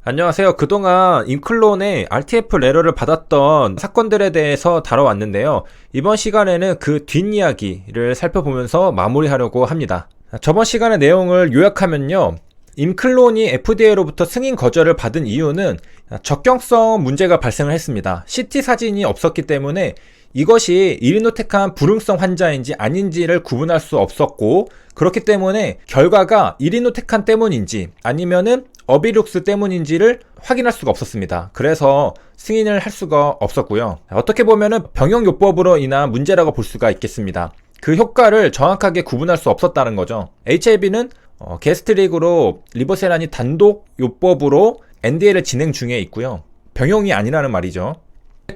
안녕하세요. 그동안 인클론의 RTF 에러를 받았던 사건들에 대해서 다뤄왔는데요. 이번 시간에는 그 뒷이야기를 살펴보면서 마무리하려고 합니다. 저번 시간의 내용을 요약하면요. 인클론이 FDA로부터 승인 거절을 받은 이유는 적격성 문제가 발생을 했습니다. CT 사진이 없었기 때문에 이것이 이리노테칸 불응성 환자인지 아닌지를 구분할 수 없었고, 그렇기 때문에 결과가 이리노테칸 때문인지 아니면은 어비룩스 때문인지를 확인할 수가 없었습니다. 그래서 승인을 할 수가 없었고요. 어떻게 보면은 병용요법으로 인한 문제라고 볼 수가 있겠습니다. 그 효과를 정확하게 구분할 수 없었다는 거죠. HAB는 게스트릭으로 리보세라니 단독 요법으로 NDA를 진행 중에 있고요. 병용이 아니라는 말이죠.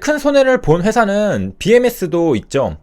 큰 손해를 본 회사는 BMS도 있죠.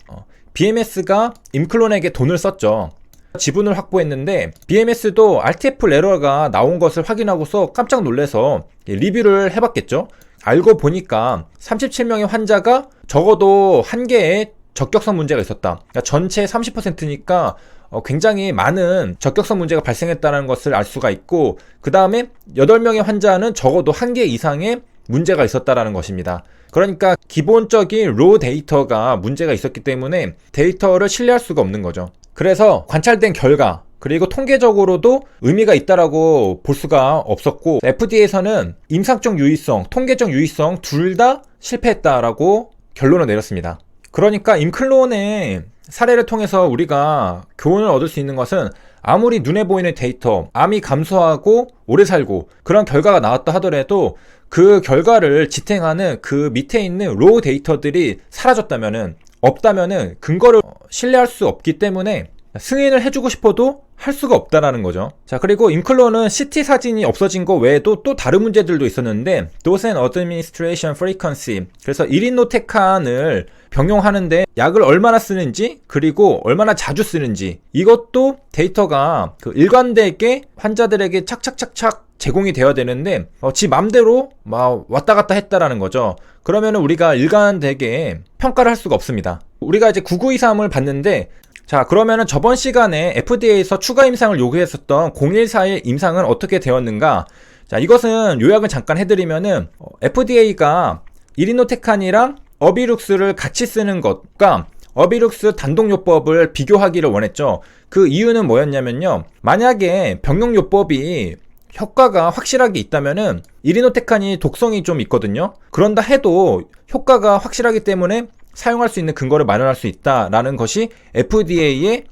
BMS가 임클론에게 돈을 썼죠. 지분을 확보했는데 BMS도 RTF 에러가 나온 것을 확인하고서 깜짝 놀라서 리뷰를 해봤겠죠. 알고 보니까 37명의 환자가 적어도 한 개의 적격성 문제가 있었다. 그러니까 전체 30%니까 굉장히 많은 적격성 문제가 발생했다는 것을 알 수가 있고, 그 다음에 8명의 환자는 적어도 한 개 이상의 문제가 있었다라는 것입니다. 그러니까 기본적인 로 데이터가 문제가 있었기 때문에 데이터를 신뢰할 수가 없는 거죠. 그래서 관찰된 결과 그리고 통계적으로도 의미가 있다라고 볼 수가 없었고, FDA에서는 임상적 유의성, 통계적 유의성 둘 다 실패했다라고 결론을 내렸습니다. 그러니까 임클론의 사례를 통해서 우리가 교훈을 얻을 수 있는 것은, 아무리 눈에 보이는 데이터, 암이 감소하고 오래 살고 그런 결과가 나왔다 하더라도 그 결과를 지탱하는 그 밑에 있는 로우 데이터들이 사라졌다면은, 없다면은 근거를 신뢰할 수 없기 때문에 승인을 해주고 싶어도 할 수가 없다라는 거죠. 자, 그리고 임클론은 CT 사진이 없어진 거 외에도 또 다른 문제들도 있었는데, Dose and Administration Frequency, 그래서 이리노테칸을 병용하는데 약을 얼마나 쓰는지 그리고 얼마나 자주 쓰는지, 이것도 데이터가 그 일관되게 환자들에게 착착착착 제공이 되어야 되는데 지 맘대로 막 왔다 갔다 했다라는 거죠. 그러면은 우리가 일관되게 평가를 할 수가 없습니다. 우리가 이제 9923을 봤는데, 자, 그러면은 저번 시간에 FDA에서 추가 임상을 요구했었던 0141 임상은 어떻게 되었는가? 자, 이것은 요약을 잠깐 해드리면은 FDA가 이리노테칸이랑 어비룩스를 같이 쓰는 것과 어비룩스 단독요법을 비교하기를 원했죠. 그 이유는 뭐였냐면요, 만약에 병용요법이 효과가 확실하게 있다면은 이리노테칸이 독성이 좀 있거든요. 그런다 해도 효과가 확실하기 때문에 사용할 수 있는 근거를 마련할 수 있다라는 것이 FDA의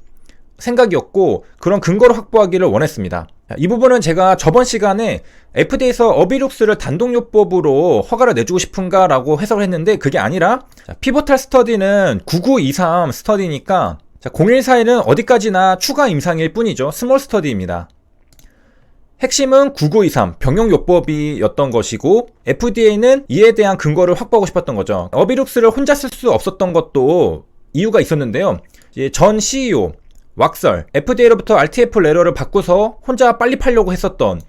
생각이었고, 그런 근거를 확보하기를 원했습니다. 이 부분은 제가 저번 시간에 FDA에서 어비룩스를 단독요법으로 허가를 내주고 싶은가 라고 해석을 했는데, 그게 아니라 피보탈 스터디는 9923 스터디니까 0141은 어디까지나 추가 임상일 뿐이죠. 스몰 스터디입니다. 핵심은 9923 병용요법이었던 것이고, FDA는 이에 대한 근거를 확보하고 싶었던 거죠. 어비룩스를 혼자 쓸 수 없었던 것도 이유가 있었는데요. 전 CEO 왁설, FDA로부터 RTF 에러를 받고서 혼자 빨리 팔려고 했었던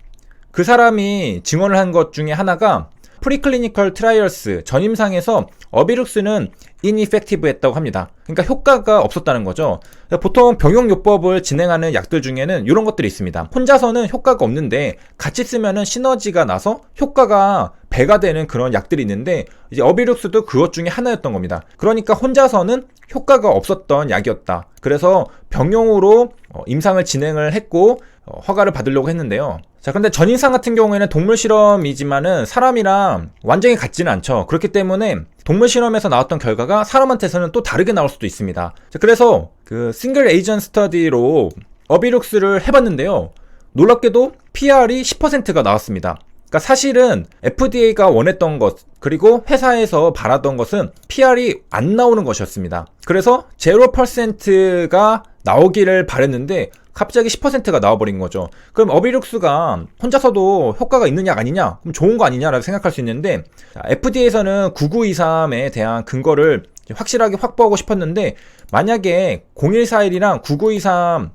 그 사람이 증언을 한 것 중에 하나가, 프리클리니컬 트라이얼스 전임상에서 어비룩스는 ineffective 했다고 합니다. 그러니까 효과가 없었다는 거죠. 보통 병용요법을 진행하는 약들 중에는 이런 것들이 있습니다. 혼자서는 효과가 없는데 같이 쓰면은 시너지가 나서 효과가 배가 되는 그런 약들이 있는데, 이제 어비룩스도 그것 중에 하나였던 겁니다. 그러니까 혼자서는 효과가 없었던 약이었다. 그래서 병용으로 임상을 진행을 했고 허가를 받으려고 했는데요. 자, 근데 전임상 같은 경우에는 동물 실험이지만은 사람이랑 완전히 같지는 않죠. 그렇기 때문에 동물 실험에서 나왔던 결과가 사람한테서는 또 다르게 나올 수도 있습니다. 자, 그래서 그 싱글 에이전 스터디로 어비룩스를 해봤는데요. 놀랍게도 PR이 10%가 나왔습니다. 그러니까 사실은 FDA가 원했던 것, 그리고 회사에서 바라던 것은 PR이 안 나오는 것이었습니다. 그래서 0%가 나오기를 바랬는데 갑자기 10%가 나와버린 거죠. 그럼 어비룩스가 혼자서도 효과가 있는 약 아니냐? 그럼 좋은 거 아니냐라고 생각할 수 있는데, FDA에서는 9923에 대한 근거를 확실하게 확보하고 싶었는데, 만약에 0141이랑 9923,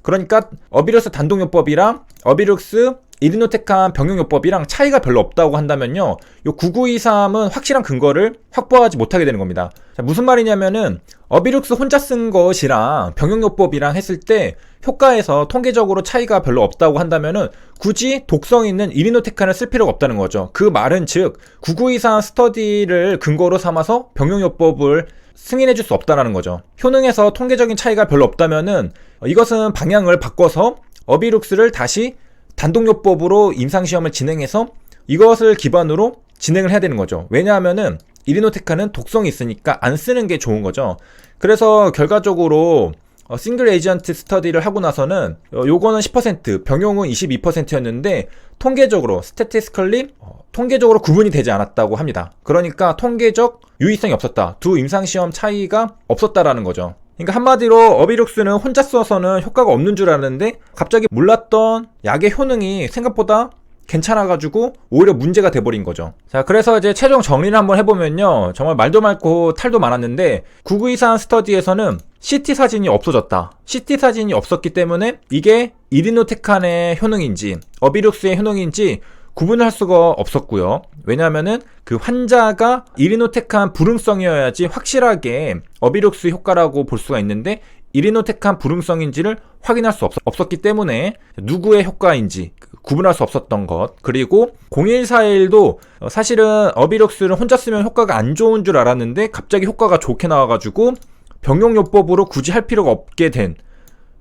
그러니까 어비룩스 단독요법이랑 어비룩스 이리노테칸 병용요법이랑 차이가 별로 없다고 한다면요, 요 9923은 확실한 근거를 확보하지 못하게 되는 겁니다. 자, 무슨 말이냐면은 어비룩스 혼자 쓴 것이랑 병용요법이랑 했을 때 효과에서 통계적으로 차이가 별로 없다고 한다면은 굳이 독성 있는 이리노테칸을 쓸 필요가 없다는 거죠. 그 말은 즉 9923 스터디를 근거로 삼아서 병용요법을 승인해 줄 수 없다라는 거죠. 효능에서 통계적인 차이가 별로 없다면은 이것은 방향을 바꿔서 어비룩스를 다시 단독요법으로 임상시험을 진행해서 이것을 기반으로 진행을 해야 되는 거죠. 왜냐하면은 이리노테칸은 독성이 있으니까 안 쓰는 게 좋은 거죠. 그래서 결과적으로 싱글 에이전트 스터디를 하고 나서는 요거는 10%, 병용은 22%였는데 통계적으로 스태티스컬리 통계적으로 구분이 되지 않았다고 합니다. 그러니까 통계적 유의성이 없었다. 두 임상시험 차이가 없었다라는 거죠. 그러니까 한마디로 어비룩스는 혼자 써서는 효과가 없는 줄 알았는데 갑자기 몰랐던 약의 효능이 생각보다 괜찮아가지고 오히려 문제가 돼버린 거죠. 자, 그래서 이제 최종 정리를 한번 해보면요, 정말 말도 많고 탈도 많았는데 9923 스터디에서는 CT 사진이 없어졌다. CT 사진이 없었기 때문에 이게 이리노테칸의 효능인지 어비룩스의 효능인지 구분을 할 수가 없었고요. 왜냐하면은 그 환자가 이리노테칸 불응성이어야지 확실하게 어비룩스 효과라고 볼 수가 있는데 이리노테칸 불응성인지를 확인할 수 없었기 때문에 누구의 효과인지 구분할 수 없었던 것. 그리고 0141도 사실은 어비룩스를 혼자 쓰면 효과가 안 좋은 줄 알았는데 갑자기 효과가 좋게 나와가지고 병용요법으로 굳이 할 필요가 없게 된,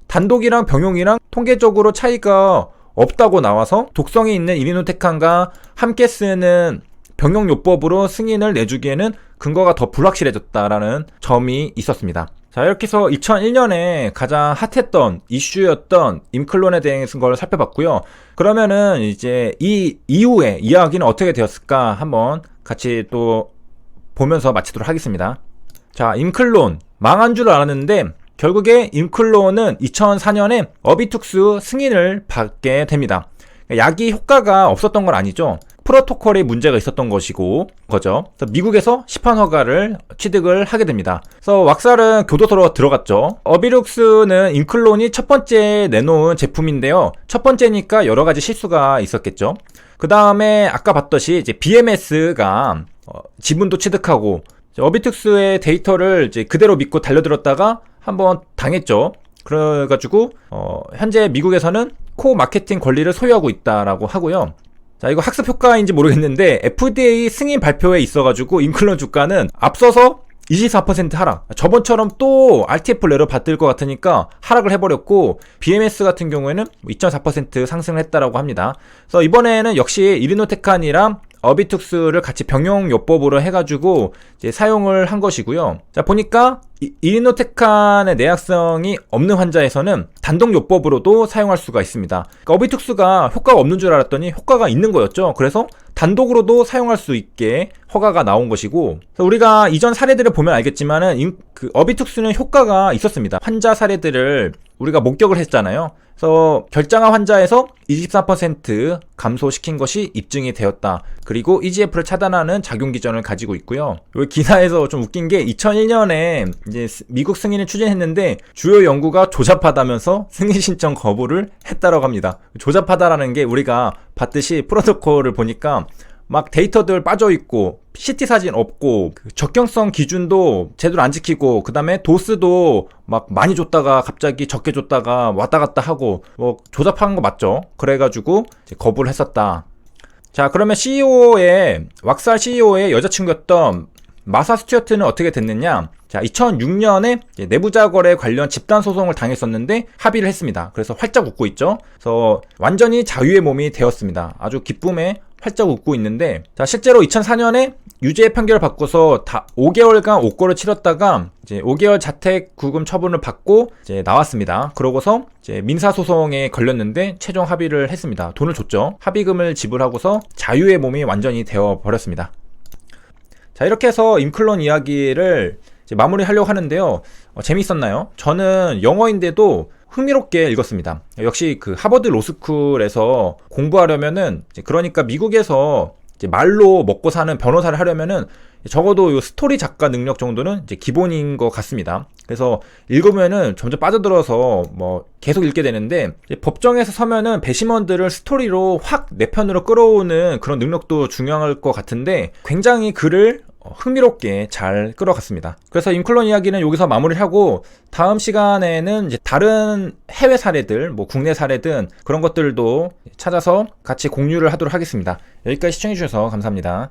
단독이랑 병용이랑 통계적으로 차이가 없다고 나와서 독성이 있는 이리노테칸과 함께 쓰는 병용요법으로 승인을 내주기에는 근거가 더 불확실해졌다라는 점이 있었습니다. 자, 이렇게 해서 2001년에 가장 핫했던 이슈였던 임클론에 대해서 걸 살펴봤고요. 그러면은 이제 이 이후에 이야기는 어떻게 되었을까 한번 같이 또 보면서 마치도록 하겠습니다. 자, 임클론 망한 줄 알았는데 결국에 임클론은 2004년에 어비투스 승인을 받게 됩니다. 약이 효과가 없었던 건 아니죠. 프로토콜에 문제가 있었던 것이고 거죠. 미국에서 시판 허가를 취득을 하게 됩니다. 그래서 왁살은 교도소로 들어갔죠. 어비룩스는 임클론이 첫 번째 내놓은 제품인데요. 첫 번째니까 여러 가지 실수가 있었겠죠. 그 다음에 아까 봤듯이 이제 BMS가 지분도 취득하고 어비투스의 데이터를 이제 그대로 믿고 달려들었다가 한번 당했죠. 그래가지고 현재 미국에서는 코 마케팅 권리를 소유하고 있다라고 하고요. 자, 이거 학습 효과인지 모르겠는데 FDA 승인 발표에 있어가지고 임클론 주가는 앞서서 24% 하락. 저번처럼 또 RTF 레러 받을 것 같으니까 하락을 해버렸고, BMS 같은 경우에는 2.4% 상승을 했다라고 합니다. 그래서 이번에는 역시 이리노테칸이랑 어비투스를 같이 병용요법으로 해가지고 이제 사용을 한 것이고요. 자, 보니까 이리노테칸의 내약성이 없는 환자에서는 단독요법으로도 사용할 수가 있습니다. 그러니까 어비투스가 효과가 없는 줄 알았더니 효과가 있는 거였죠. 그래서 단독으로도 사용할 수 있게 허가가 나온 것이고, 그래서 우리가 이전 사례들을 보면 알겠지만은 그 어비투스는 효과가 있었습니다. 환자 사례들을 우리가 목격을 했잖아요. 그래서 결장암 환자에서 24% 감소시킨 것이 입증이 되었다. 그리고 EGF를 차단하는 작용 기전을 가지고 있고요. 이 기사에서 좀 웃긴 게 2001년에 이제 미국 승인을 추진했는데 주요 연구가 조잡하다면서 승인 신청 거부를 했다라고 합니다. 조잡하다라는 게 우리가 봤듯이 프로토콜을 보니까 막 데이터들 빠져있고 CT 사진 없고 적경성 기준도 제대로 안 지키고 그 다음에 도스도 막 많이 줬다가 갑자기 적게 줬다가 왔다 갔다 하고 뭐 조잡한 거 맞죠? 그래가지고 이제 거부를 했었다. 자, 그러면 왁살 CEO의 여자친구였던 마사 스튜어트는 어떻게 됐느냐? 자, 2006년에 내부자 거래 관련 집단 소송을 당했었는데 합의를 했습니다. 그래서 활짝 웃고 있죠. 그래서 완전히 자유의 몸이 되었습니다. 아주 기쁨에 활짝 웃고 있는데, 자, 실제로 2004년에 유죄의 판결을 받고서 5개월간 옥고를 치렀다가 이제 5개월 자택 구금 처분을 받고 이제 나왔습니다. 그러고서 이제 민사 소송에 걸렸는데 최종 합의를 했습니다. 돈을 줬죠. 합의금을 지불하고서 자유의 몸이 완전히 되어 버렸습니다. 자, 이렇게 해서 임클론 이야기를 이제 마무리하려고 하는데요. 재밌었나요? 저는 영어인데도 흥미롭게 읽었습니다. 역시 그 하버드 로스쿨에서 공부하려면은 그러니까 미국에서 이제 말로 먹고 사는 변호사를 하려면은 적어도 요 스토리 작가 능력 정도는 이제 기본인 것 같습니다. 그래서 읽으면은 점점 빠져들어서 뭐 계속 읽게 되는데, 법정에서 서면은 배심원들을 스토리로 확 내 편으로 끌어오는 그런 능력도 중요할 것 같은데, 굉장히 글을 흥미롭게 잘 끌어갔습니다. 그래서 인클론 이야기는 여기서 마무리를 하고, 다음 시간에는 이제 다른 해외 사례들, 뭐 국내 사례든 그런 것들도 찾아서 같이 공유를 하도록 하겠습니다. 여기까지 시청해주셔서 감사합니다.